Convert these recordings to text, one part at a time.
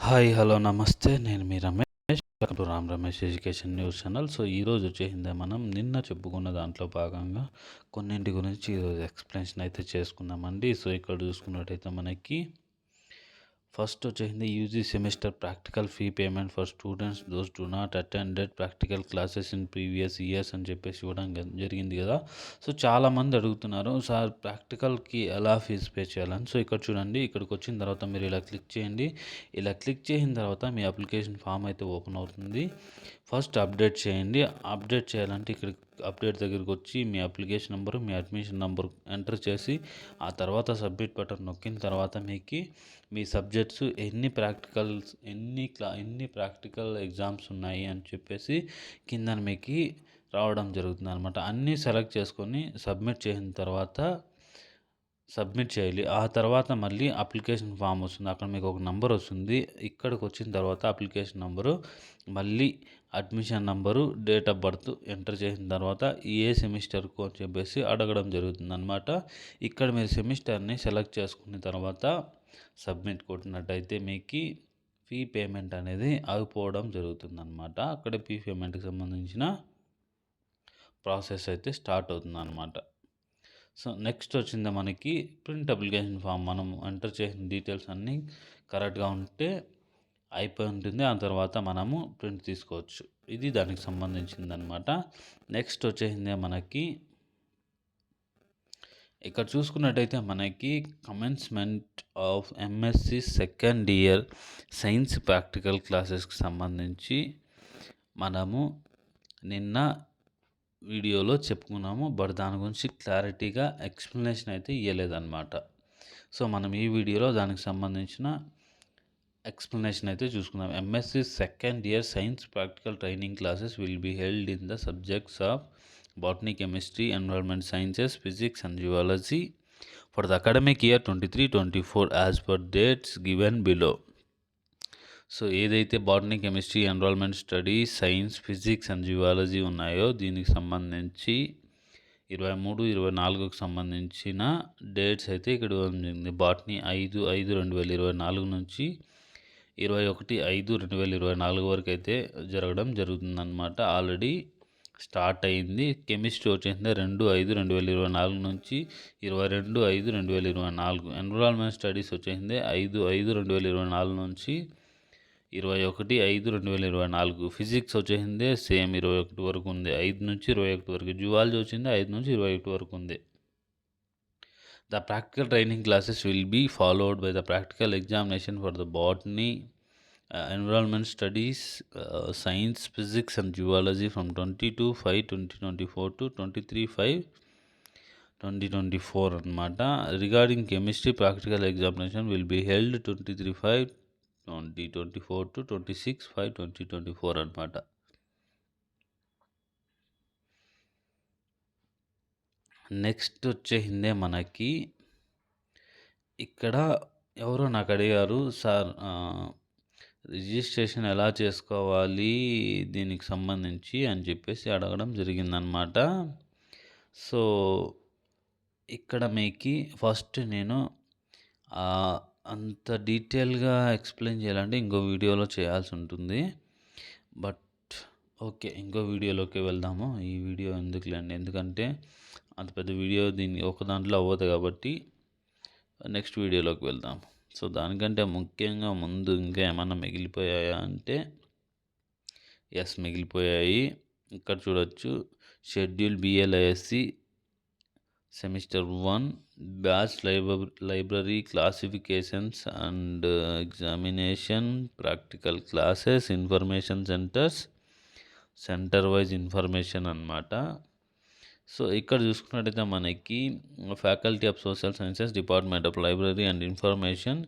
Hi hello నమస్తే నేను మీ Ramesh welcome to Ram Ramesh education news channel. So ఈరోజు వచ్చేసిందే మనం నిన్న చెప్పుకున్న దాంట్లో భాగంగా కొన్నింటి గురించి ఈరోజు ఎక్స్ప్లెనేషన్ అయితే చేసుకుందామండి. సో ఇక్కడ చూసుకున్నట్టయితే మనకి ఫస్ట్ వచ్చేసింది UG semester practical fee payment for students those do not attended practical classes in previous years అని చెప్పేసి ఇవ్వడం జరిగింది కదా. సో చాలామంది అడుగుతున్నారు, సార్ ప్రాక్టికల్కి ఎలా ఫీజు పే చేయాలని. సో ఇక్కడ చూడండి, ఇక్కడికి వచ్చిన తర్వాత మీరు ఇలా క్లిక్ చేయండి. ఇలా క్లిక్ చేసిన తర్వాత మీ అప్లికేషన్ ఫామ్ అయితే ఓపెన్ అవుతుంది. ఫస్ట్ అప్డేట్ చేయండి. అప్డేట్ చేయాలంటే ఇక్కడ అప్డేట్ దగ్గరికి వచ్చి మీ అప్లికేషన్ నెంబరు, మీ అడ్మిషన్ నెంబర్ ఎంటర్ చేసి ఆ తర్వాత సబ్మిట్ బటన్ నొక్కిన తర్వాత మీకు మీ సబ్జెక్ట్స్ ఎన్ని ప్రాక్టికల్ ఎగ్జామ్స్ ఉన్నాయి అని చెప్పేసి కింద మీకు రావడం జరుగుతుంది అనమాట. అన్నీ సెలెక్ట్ చేసుకొని సబ్మిట్ చేసిన తర్వాత సబ్మిట్ చేయాలి. ఆ తర్వాత మళ్ళీ అప్లికేషన్ ఫామ్ వస్తుంది. అక్కడ మీకు ఒక నెంబర్ వస్తుంది. ఇక్కడికి వచ్చిన తర్వాత అప్లికేషన్ నెంబరు, మళ్ళీ admission number, date of birth enter చేసిన తర్వాత ఏ సెమిస్టర్కు అని చెప్పేసి అడగడం జరుగుతుంది అనమాట. ఇక్కడ మీరు సెమిస్టర్ని సెలెక్ట్ చేసుకున్న తర్వాత సబ్మిట్ కొట్టినట్టయితే మీకు ఫీ పేమెంట్ అనేది ఆగిపోవడం జరుగుతుంది అనమాట. అక్కడ ఫీ పేమెంట్కి సంబంధించిన ప్రాసెస్ అయితే స్టార్ట్ అవుతుంది అనమాట. సో నెక్స్ట్ వచ్చింది మనకి ప్రింట్ అప్లికేషన్ ఫామ్. మనం ఎంటర్ చేసిన డీటెయిల్స్ అన్నీ కరెక్ట్గా ఉంటే అయిపోయి ఉంటుంది. ఆ తర్వాత మనము ప్రింట్ తీసుకోవచ్చు. ఇది దానికి సంబంధించింది అనమాట. నెక్స్ట్ వచ్చేసిందే మనకి ఇక్కడ చూసుకున్నట్టయితే మనకి commencement of MSc second year science practical క్లాసెస్కి సంబంధించి మనము నిన్న వీడియోలో చెప్పుకున్నాము. బట్ దాని గురించి క్లారిటీగా ఎక్స్ప్లెనేషన్ అయితే ఇవ్వలేదన్నమాట. సో మనం ఈ వీడియోలో దానికి సంబంధించిన ఎక్స్ప్లెనేషన్ అయితే చూసుకుందాం. MSc second year science practical training classes will be held in the subjects of botany, chemistry, environment sciences, physics and zoology for the academic year 23-24 as per dates given below. So ఏదైతే botany, chemistry, environment studies, science, physics and geology ఉన్నాయో దీనికి సంబంధించి 23-24కు సంబంధించిన dates అయితే ఇక్కడ ఉంది. Botany 5/5/2024 నుంచి 21/5/2024 వరకు అయితే జరగడం జరుగుతుందన్నమాట. ఆల్రెడీ స్టార్ట్ అయింది. కెమిస్ట్రీ వచ్చేసింది 2/5/2024 నుంచి 22/5/2024. ఎన్విరాన్మెంట్ స్టడీస్ వచ్చేసింది 5/5/2024 నుంచి 21/5/2024. ఫిజిక్స్ వచ్చేసింది సేమ్ 21 వరకు ఉంది, 5 నుంచి 21 వరకు. జువాలజీ వచ్చింది 5 నుంచి 21 వరకు ఉంది. The practical training classes will be followed by the practical examination for the botany, environment studies, science, physics and zoology from 22/5/2024 to 23/5/2024 అన్నమాట. Regarding chemistry practical examination will be held 23/5/2024 to 26/5/2024 అన్నమాట. Next వచ్చేసిందే మనకి ఇక్కడ ఎవరో నాకు అడిగారు, sir registration ఎలా చేసుకోవాలి దీనికి సంబంధించి అని చెప్పేసి అడగడం జరిగిందనమాట. సో ఇక్కడ మీకు ఫస్ట్ నేను అంత డీటెయిల్గా ఎక్స్ప్లెయిన్ చేయాలంటే ఇంకో వీడియోలో చేయాల్సి ఉంటుంది. బట్ ఓకే, ఇంకో వీడియోలోకి వెళ్దాము. ఈ వీడియో ఎందుకులేండి, ఎందుకంటే అంత పెద్ద వీడియో దీన్ని ఒక దాంట్లో అవ్వదు కాబట్టి నెక్స్ట్ వీడియోలోకి వెళ్దాం. సో దానికంటే ముఖ్యంగా ముందు ఇంకా ఏమన్నా మిగిలిపోయాయా అంటే ఎస్, మిగిలిపోయాయి. ఇక్కడ చూడొచ్చు, schedule BLISc semester 1 batch library classifications and examination practical classes information centre wise information అన్నమాట. సో ఇక్కడ చూసుకున్నట్టయితే మనకి faculty of social sciences, department of library and information,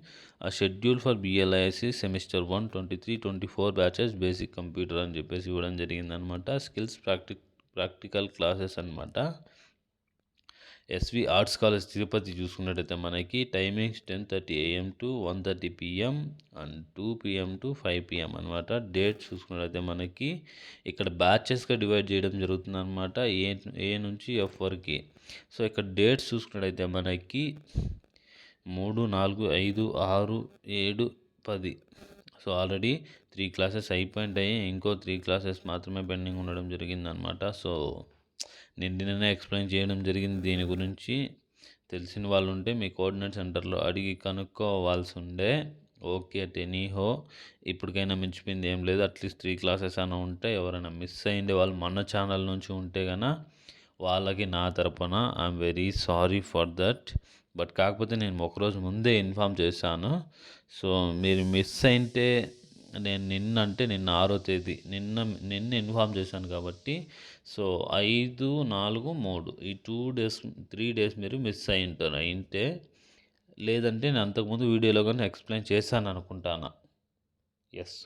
schedule for BLIC semester 1 23-24 batches basic computer అని చెప్పేసి ఇవ్వడం జరిగిందనమాట. Skills practical classes అనమాట. SV arts college Tirupati చూసుకున్నట్టయితే మనకి timings 10:30 AM to 1:30 PM and 2 PM to 5 PM అనమాట. డేట్స్ చూసుకున్నట్టయితే మనకి ఇక్కడ బ్యాచెస్గా డివైడ్ చేయడం జరుగుతుంది అనమాట, ఏ నుంచి F వరకు. సో ఇక్కడ డేట్స్ చూసుకున్నట్టయితే మనకి 3, 4, 5, 6, 7, 10. సో ఆల్రెడీ 3 క్లాసెస్ అయిపోయింటాయి. ఇంకో 3 క్లాసెస్ మాత్రమే పెండింగ్ ఉండడం జరిగిందనమాట. సో నేను నిన్ననే ఎక్స్‌ప్లెయిన్ చేయడం జరిగింది దీని గురించి. తెలిసిన వాళ్ళుంటే మీ కోఆర్డినేట్ సెంటర్‌లో అడిగి కనుక్కోవాల్సుండే. ఓకే. అట్ ఎనీహౌ ఇప్పటికైనా మించిపోయింది ఏం లేదు. అట్‌లీస్ట్ 3 క్లాసెస్ అన్నా ఉంటే ఎవరైనా మిస్ అయ్యుండే వాళ్ళు మన ఛానల్ నుంచి ఉంటే వాళ్ళకి నా తరపున I'm very sorry for that. But కాకపోతే నేను ఒకరోజు ముందే ఇన్ఫార్మ్ చేశాను. సో మీరు మిస్ అయింటే నేను నిన్న 6వ తేదీ నిన్న ఇన్ఫార్మ్ చేశాను కాబట్టి సో 5, 4, 3 ఈ 3 డేస్ మీరు మిస్ అయింటే లేదంటే నేను అంతకుముందు వీడియోలో కానీ ఎక్స్ప్లెయిన్ చేశాను అనుకుంటాను. ఎస్.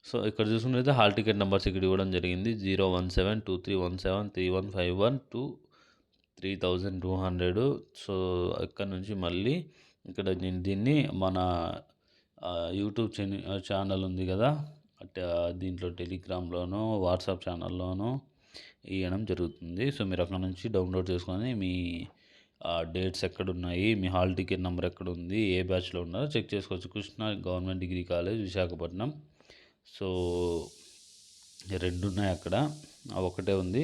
సో ఇక్కడ చూసుకున్నట్లయితే హాల్ టికెట్ నెంబర్స్ ఇక్కడ ఇవ్వడం జరిగింది. 01723173151 టు 3200. సో ఇక్కడ నుంచి మళ్ళీ ఇక్కడ నేను దీన్ని మన యూట్యూబ్ ఛానల్ ఉంది కదా, దీంట్లో టెలిగ్రామ్లోనూ వాట్సాప్ ఛానల్లోనూ ఇవ్వడం జరుగుతుంది. సో మీరు అక్కడ నుంచి డౌన్లోడ్ చేసుకొని మీ డేట్స్ ఎక్కడున్నాయి, మీ హాల్ టికెట్ నెంబర్ ఎక్కడుంది, ఏ బ్యాచ్లో ఉన్నారో చెక్ చేసుకోవచ్చు. Krishna government degree college Visakhapatnam. So 2 ఉన్నాయి అక్కడ, ఒకటే ఉంది.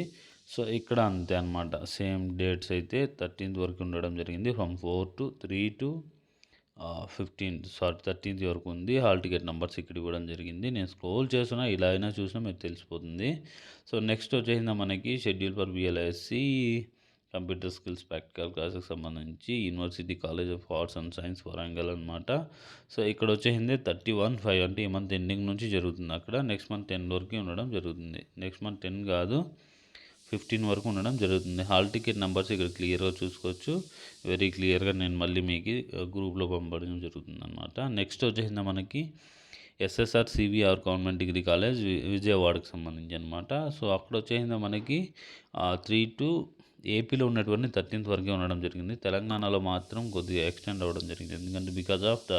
సో ఇక్కడ అంతే అనమాట. సేమ్ డేట్స్ అయితే 13th వరకు ఉండడం జరిగింది. ఫ్రమ్ 4 to 3 to 13th వరకు ఉంది. హాల్ టికెట్ నెంబర్స్ ఇక్కడ ఇవ్వడం జరిగింది. నేను స్క్రోల్ చేస్తున్నా, ఇలా అయినా చూసినా మీకు తెలిసిపోతుంది. సో నెక్స్ట్ వచ్చేసిందా మనకి schedule for BLIC computer skills practical క్లాసెస్కి సంబంధించి university college of arts and science Warangal అనమాట. సో ఇక్కడ వచ్చేసింది 31/5 అంటే ఈ మంత్ ఎండింగ్ నుంచి జరుగుతుంది అక్కడ. నెక్స్ట్ మంత్ 10 వరకు ఉండడం జరుగుతుంది. నెక్స్ట్ మంత్ 10 కాదు 15 వరకు ఉండడం జరుగుతుంది. హాల్ టికెట్ నెంబర్స్ ఇక్కడ క్లియర్గా చూసుకోవచ్చు. వెరీ క్లియర్గా నేను మళ్ళీ మీకు గ్రూప్లో పంపడం జరుగుతుంది అనమాట. నెక్స్ట్ వచ్చేసిందా మనకి SSR CVR government degree college విజయవాడకు సంబంధించి అనమాట. సో అక్కడ వచ్చేసిందా మనకి 3 to ఏపీలో ఉన్నటువంటి 13th వరకే ఉండడం జరిగింది. తెలంగాణలో మాత్రం కొద్దిగా ఎక్స్టెండ్ అవ్వడం జరిగింది. ఎందుకంటే because of the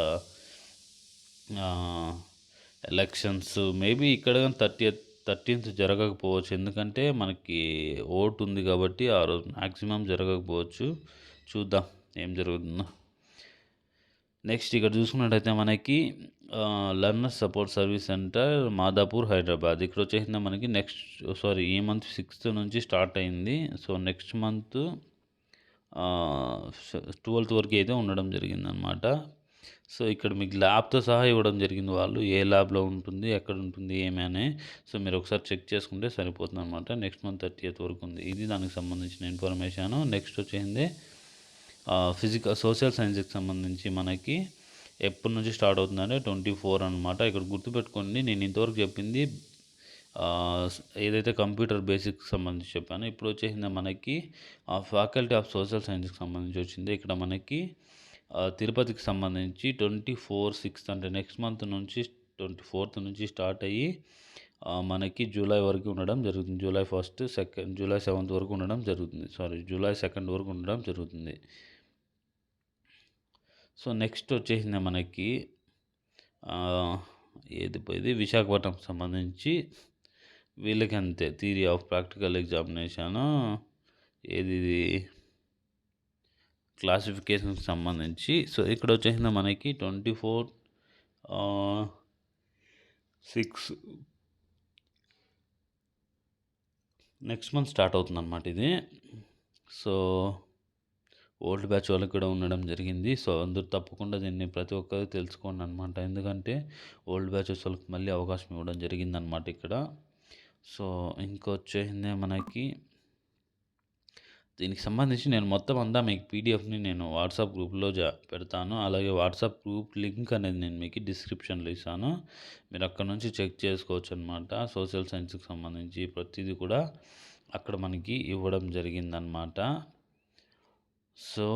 elections maybe ఇక్కడ 13th జరగకపోవచ్చు. ఎందుకంటే మనకి ఓటు ఉంది కాబట్టి ఆ రోజు మ్యాక్సిమం జరగకపోవచ్చు. చూద్దాం ఏం జరుగుతుందో. నెక్స్ట్ ఇక్కడ చూసుకున్నట్టయితే మనకి learners support service centre Madhapur Hyderabad. ఇక్కడ వచ్చేసిందా మనకి ఈ మంత్ 6th నుంచి స్టార్ట్ అయింది. సో నెక్స్ట్ మంత్ 12th వరకు అయితే ఉండడం జరిగిందనమాట. సో ఇక్కడ మీకు ల్యాబ్తో సహా ఇవ్వడం జరిగింది వాళ్ళు, ఏ ల్యాబ్లో ఉంటుంది, ఎక్కడ ఉంటుంది, ఏమని. సో మీరు ఒకసారి చెక్ చేసుకుంటే సరిపోతుంది అనమాట. నెక్స్ట్ మంత్ 30th వరకు ఉంది. ఇది దానికి సంబంధించిన ఇన్ఫర్మేషన్. నెక్స్ట్ వచ్చేసింది సోషల్ సైన్స్కి సంబంధించి మనకి ఎప్పటి నుంచి స్టార్ట్ అవుతుందంటే 24 అనమాట. ఇక్కడ గుర్తుపెట్టుకోండి, నేను ఇంతవరకు చెప్పింది ఏదైతే కంప్యూటర్ బేసిక్స్ సంబంధించి చెప్పాను. ఇప్పుడు వచ్చేసింది మనకి ఫ్యాకల్టీ ఆఫ్ సోషల్ సైన్స్కి సంబంధించి వచ్చింది. ఇక్కడ మనకి తిరుపతికి సంబంధించి 24/6 అంటే నెక్స్ట్ మంత్ నుంచి 24th నుంచి స్టార్ట్ అయ్యి మనకి జూలై వరకు ఉండడం జరుగుతుంది. July 1st, 2nd, July 7th వరకు ఉండడం జరుగుతుంది. జూలై 2nd వరకు ఉండడం జరుగుతుంది. సో నెక్స్ట్ వచ్చేసింది మనకి ఇది విశాఖపట్నం సంబంధించి వీళ్ళకి అంతే థియరీ ఆఫ్ ప్రాక్టికల్ ఎగ్జామినేషను ఇది క్లాసిఫికేషన్కి సంబంధించి. సో ఇక్కడ వచ్చేసింది మనకి 24/6 నెక్స్ట్ మంత్ స్టార్ట్ అవుతుంది అనమాట ఇది. సో ఓల్డ్ బ్యాచ్ వాళ్ళకి కూడా ఉండడం జరిగింది. సో అందరూ తప్పకుండా దీన్ని ప్రతి ఒక్కరు తెలుసుకోండి అనమాట. ఎందుకంటే ఓల్డ్ బ్యాచెస్ వాళ్ళకి మళ్ళీ అవకాశం ఇవ్వడం జరిగిందనమాట ఇక్కడ. సో ఇంకొచ్చేసిందే మనకి దీనికి సంబంధించి నేను మొత్తం అంతా మీకు పీడిఎఫ్ని నేను వాట్సాప్ గ్రూప్లో పెడతాను. అలాగే వాట్సాప్ గ్రూప్ లింక్ అనేది నేను మీకు డిస్క్రిప్షన్లో ఇస్తాను. మీరు అక్కడ నుంచి చెక్ చేసుకోవచ్చు అనమాట. సోషల్ సైన్స్కి సంబంధించి ప్రతిదీ కూడా అక్కడ మనకి ఇవ్వడం జరిగిందనమాట. సో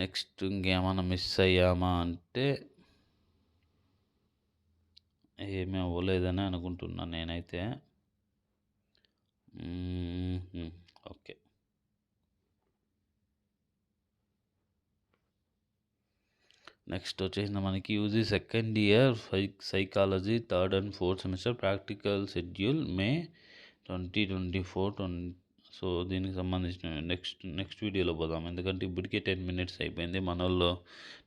నెక్స్ట్ ఇంకేమైనా మిస్ అయ్యామా అంటే ఏమీ అవ్వలేదని అనుకుంటున్నాను నేనైతే. ఓకే. నెక్స్ట్ వచ్చేసింది మనకి UG second year psychology 3rd and 4th semester practical schedule May 2024 so దీనికి సంబంధించిన నెక్స్ట్ వీడియోలో పోదాం. ఎందుకంటే ఇప్పటికే 10 మినిట్స్ అయిపోయింది. మనోళ్ళు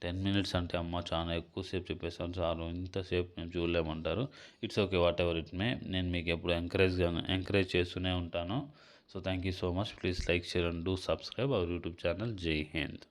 10 మినిట్స్ అంటే అమ్మ చాలా ఎక్కువసేపు చెప్పేసాను చాలు, ఇంతసేపు మేము చూడలేమంటారు. It's okay, whatever it may. నేను మీకు ఎప్పుడు ఎంకరేజ్ చేస్తూనే ఉంటాను. So thank you so much. Please like, share and do subscribe our YouTube channel. జై హింద్.